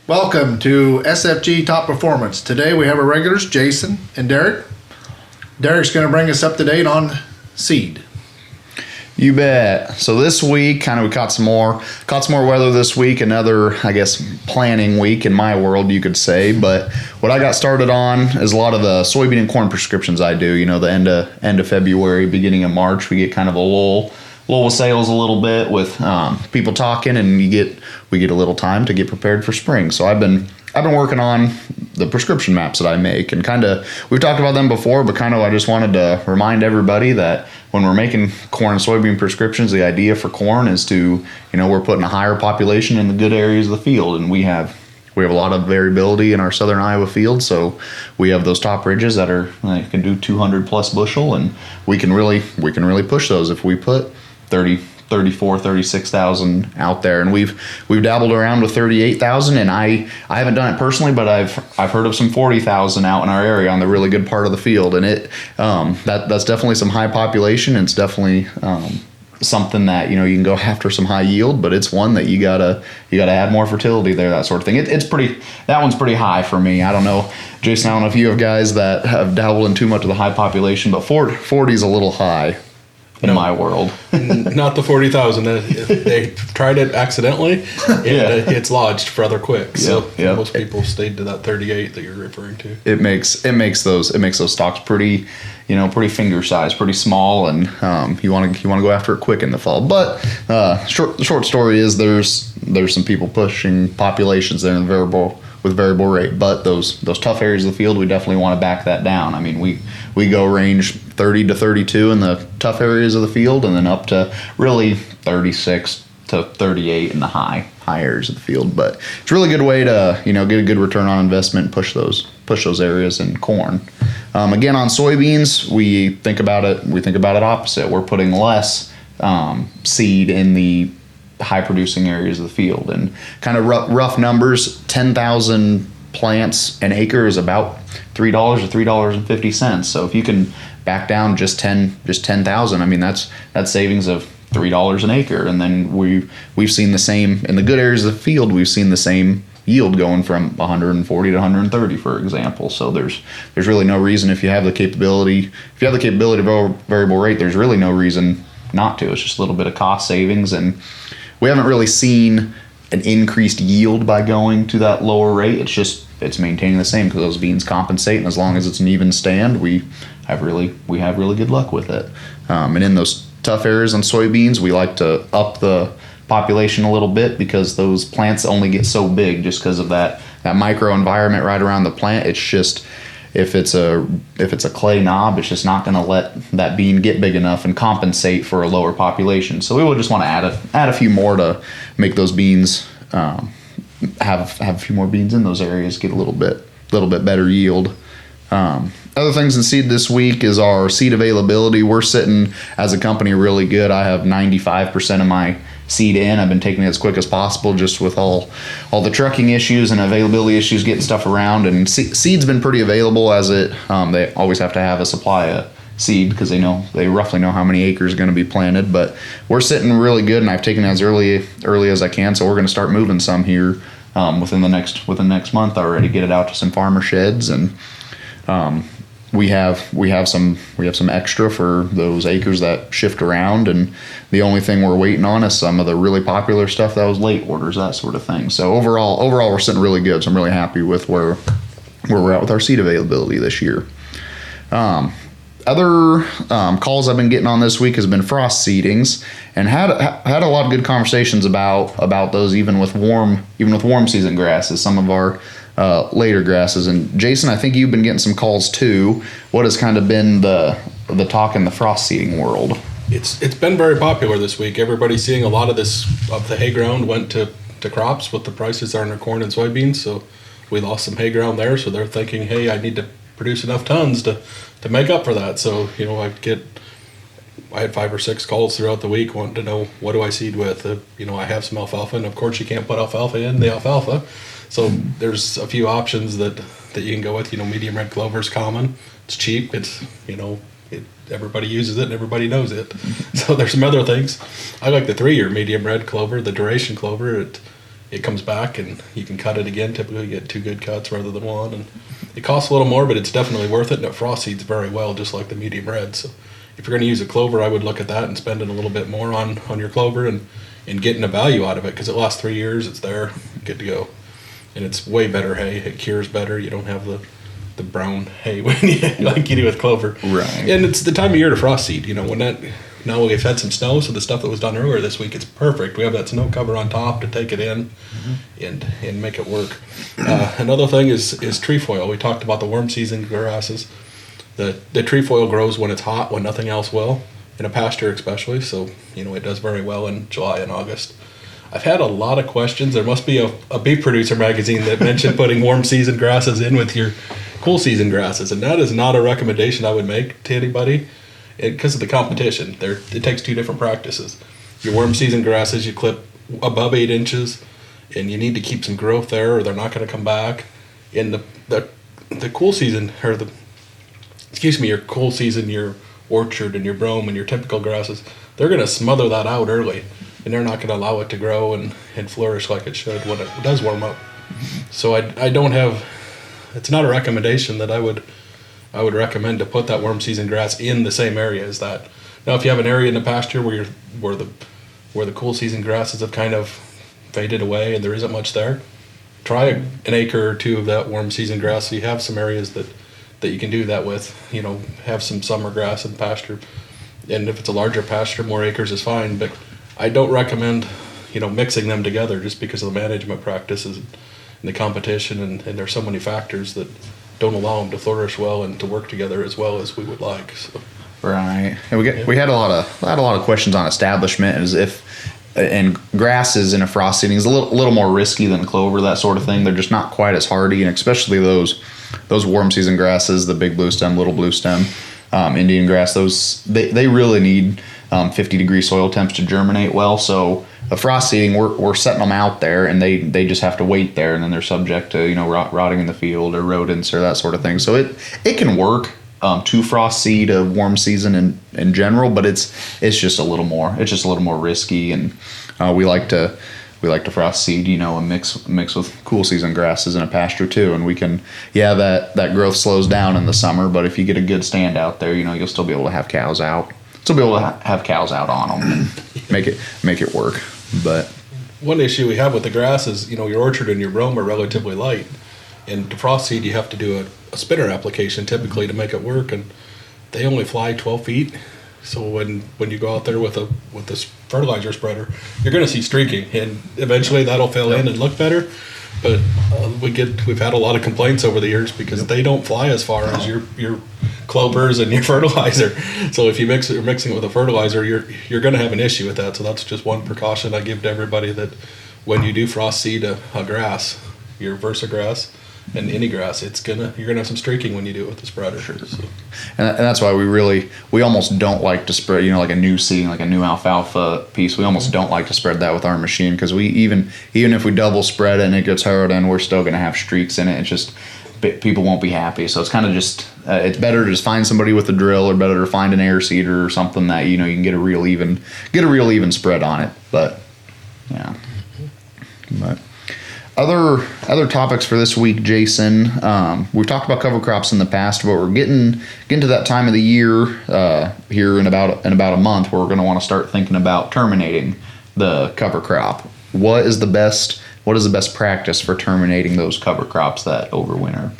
Welcome to SFG Top Performance. Today we have our regulars, Jason and Derrick. Derrick's going to bring us up to date on seed. You bet. So this week, we caught some more weather this week. Another, planning week in my world, you could say. But what I got started on is a lot of the soybean and corn prescriptions I do. You know, the end of February, beginning of March, we get kind of a lull with sales a little bit with people talking, and we get a little time to get prepared for spring. So I've been working on the prescription maps that I make, and we've talked about them before, but I just wanted to remind everybody that when we're making corn and soybean prescriptions, the idea for corn is to, we're putting a higher population in the good areas of the field, and we have a lot of variability in our southern Iowa field, so we have those top ridges that can do 200 plus bushel, and we can really push those if we put 36,000 out there, and we've dabbled around with 38,000, and I haven't done it personally, but I've heard of some 40,000 out in our area on the really good part of the field, and that's definitely some high population. It's definitely something that you can go after some high yield, but it's one that you gotta add more fertility there, that sort of thing. That one's pretty high for me. I don't know, Jason, I don't know if you have guys that have dabbled in too much of the high population, but 40 is a little high in my world. Not the 40,000. They tried it accidentally, and it's lodged rather quick. So most people stayed to that 38 that you're referring to. It makes those stalks pretty finger size, pretty small, and you want to go after it quick in the fall. But the short story is there's some people pushing populations there in variable rate, but those tough areas of the field, we definitely want to back that down. I mean, we go range 30 to 32 in the tough areas of the field, and then up to really 36 to 38 in the high areas of the field. But it's a really good way to get a good return on investment and push those areas in corn. Again, on soybeans, we think about it opposite. We're putting less seed in the high producing areas of the field, and rough numbers, 10,000 plants an acre is about $3 or $3.50. So if you can back down just 10,000, I mean that's savings of $3 an acre. And then we've seen the same in the good areas of the field. We've seen the same yield going from 140 to 130, for example. So there's really no reason, if you have the capability of variable rate, there's really no reason not to. It's just a little bit of cost savings, and we haven't really seen an increased yield by going to that lower rate. It's maintaining the same because those beans compensate, and as long as it's an even stand, we have really good luck with it. And in those tough areas on soybeans, we like to up the population a little bit because those plants only get so big just because of that micro environment right around the plant. It's just if it's a clay knob, it's just not going to let that bean get big enough and compensate for a lower population. So we would just want to add a few more to make those beans have a few more beans in those areas, get a little bit better yield. Other things in seed this week is our seed availability. We're sitting as a company really good. I have 95% of my seed in. I've been taking it as quick as possible, just with all the trucking issues and availability issues, getting stuff around. And seed's been pretty available, as they always have to have a supply of seed because they roughly know how many acres are going to be planted. But we're sitting really good, and I've taken it as early as I can. So we're going to start moving some here within the next month already. Get it out to some farmer sheds, and we have some extra for those acres that shift around, and the only thing we're waiting on is some of the really popular stuff that was late orders, that sort of thing. So overall we're sitting really good. So I'm really happy with where we're at with our seed availability this year. Other calls I've been getting on this week has been frost seedings, and had a lot of good conversations about those, even with warm season grasses, some of our later grasses. And Jason, I think you've been getting some calls too. What has kind of been the talk in the frost seeding world? It's been very popular this week. Everybody's seeing a lot of this of the hay ground went to crops. What the prices are in their corn and soybeans, so we lost some hay ground there. So they're thinking, hey, I need to produce enough tons to make up for that. So I had 5 or 6 calls throughout the week wanting to know, what do I seed with? I have some alfalfa, and of course you can't put alfalfa in the alfalfa. So there's a few options that you can go with. Medium red clover is common. It's cheap. It's everybody uses it and everybody knows it. So there's some other things. I like the 3-year medium red clover, the duration clover. it comes back and you can cut it again. Typically you get 2 good cuts rather than 1, and it costs a little more, but it's definitely worth it, and it frost seeds very well, just like the medium red. So if you're going to use a clover, I would look at that and spend it a little bit more on your clover and getting a value out of it, because it lasts 3 years. It's there, good to go, and it's way better hay. It cures better. You don't have the brown hay when like you do with clover. Right. And it's the time of year to frost seed. When that, now we've had some snow, so the stuff that was done earlier this week, it's perfect. We have that snow cover on top to take it in and make it work. Another thing is trefoil. We talked about the warm season grasses. The trefoil grows when it's hot, when nothing else will, in a pasture especially. So, it does very well in July and August. I've had a lot of questions. There must be a beef producer magazine that mentioned putting warm season grasses in with your cool season grasses, and that is not a recommendation I would make to anybody because of the competition. It takes 2 different practices. Your warm season grasses, you clip above 8 inches, and you need to keep some growth there or they're not going to come back. In the cool season, or your cool season, your orchard and your brome and your typical grasses, they're going to smother that out early, and they're not going to allow it to grow and flourish like it should when it does warm up. So I don't have, it's not a recommendation that I would recommend to put that warm season grass in the same area as that. Now, if you have an area in the pasture where the cool season grasses have kind of faded away and there isn't much there, try an acre or 2 of that warm season grass. So you have some areas that you can do that with. Have some summer grass in the pasture, and if it's a larger pasture, more acres is fine. But I don't recommend mixing them together just because of the management practices and the competition, and there's so many factors that don't allow them to flourish well and to work together as well as we would like. So. Right. And we had a lot of questions on establishment, as if and grasses in a frost seeding is a little more risky than clover, that sort of thing. They're just not quite as hardy, and especially those warm season grasses, the big blue stem, little blue stem, Indian grass. Those they really need 50-degree soil temps to germinate well. So a frost seeding, we're setting them out there, and they just have to wait there, and then they're subject to rotting in the field or rodents or that sort of thing. So it can work to frost seed a warm season in general, but it's just a little more risky, and we like to frost seed and mix with cool season grasses in a pasture too, and we can that growth slows down in the summer, but if you get a good stand out there, you'll still be able to have cows out. Still be able to have cows out on them and make it work. But one issue we have with the grass is, your orchard and your brome are relatively light, and to frost seed you have to do a spinner application typically to make it work, and they only fly 12 feet. So when you go out there with this fertilizer spreader, you're going to see streaking, and eventually that'll fill in and look better. But we've had a lot of complaints over the years because they don't fly as far as your clovers and your fertilizer. So if you're mixing it with a fertilizer, you're going to have an issue with that. So that's just one precaution I give to everybody, that when you do frost seed a grass, your Versa grass and any grass, you're gonna have some streaking when you do it with the spreader. Sure. So. And that's why we almost don't like to spread, like a new seeding, like a new alfalfa piece. We almost don't like to spread that with our machine, because we even if we double spread it and it gets harrowed in, we're still gonna have streaks in it. It's just people won't be happy. So it's kind of just it's better to just find somebody with a drill, or better to find an air seeder or something that you can get a real even spread on it. But yeah, but. Other topics for this week, Jason. We've talked about cover crops in the past, but we're getting to that time of the year here in about a month where we're going to want to start thinking about terminating the cover crop. What is the best practice for terminating those cover crops that overwinter?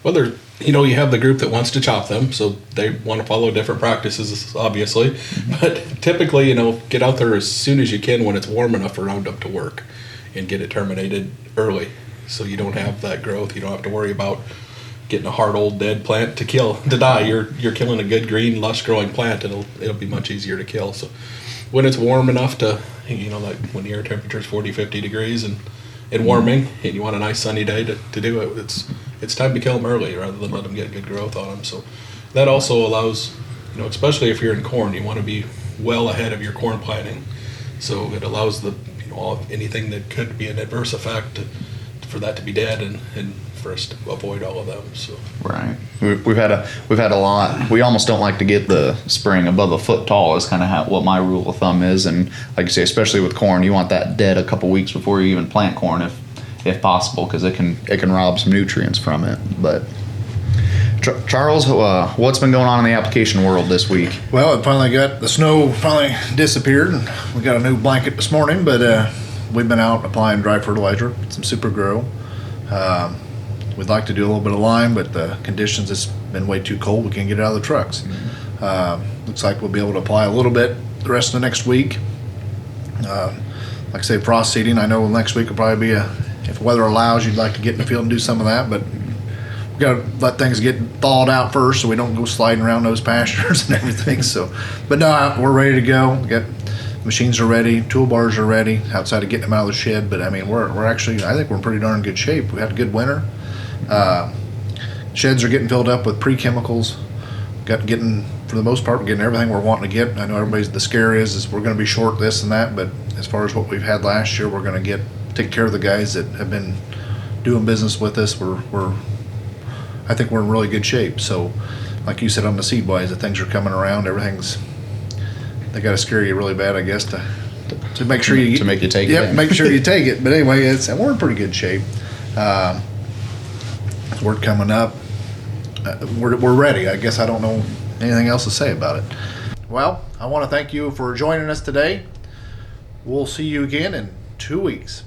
Well, you have the group that wants to chop them, so they want to follow different practices, obviously. But typically, get out there as soon as you can when it's warm enough for Roundup to work, and get it terminated early, so you don't have that growth. You don't have to worry about getting a hard old dead plant to die. You're killing a good green lush growing plant. It'll be much easier to kill. So when it's warm enough to, like when the air temperature is 40-50 degrees and warming, and you want a nice sunny day to do it, it's time to kill them early rather than let them get good growth on them. So that also allows, especially if you're in corn, you want to be well ahead of your corn planting. So it allows anything that could be an adverse effect for that to be dead and for us to avoid all of them. So Right. We've had a lot. We almost don't like to get the spring above a foot tall. Is kind of what my rule of thumb is. And like you say, especially with corn, you want that dead a couple weeks before you even plant corn, if possible, because it can rob some nutrients from it. But Charles, what's been going on in the application world this week? Well, the snow finally disappeared, and we got a new blanket this morning, but we've been out applying dry fertilizer, some Super Grow. We'd like to do a little bit of lime, but the conditions, it's been way too cold. We can't get it out of the trucks. Looks like we'll be able to apply a little bit the rest of the next week. Like I say, frost seeding, I know next week will probably be if weather allows, you'd like to get in the field and do some of that, but we got to let things get thawed out first so we don't go sliding around those pastures and everything. So, but no, we're ready to go. We got machines are ready, toolbars are ready, outside of getting them out of the shed. But I mean, we're actually, I think we're in pretty darn good shape. We had a good winter. Sheds are getting filled up with pre-chemicals. For the most part, we're getting everything we're wanting to get. I know the scare is we're going to be short this and that, but as far as what we've had last year, we're going to take care of the guys that have been doing business with us. I think we're in really good shape. So, like you said on the seed wise, the things are coming around. They got to scare you really bad, I guess, to make sure to make you take it. Yep, make sure you take it. But anyway, we're in pretty good shape. We're coming up. We're ready. I guess I don't know anything else to say about it. Well, I want to thank you for joining us today. We'll see you again in 2 weeks.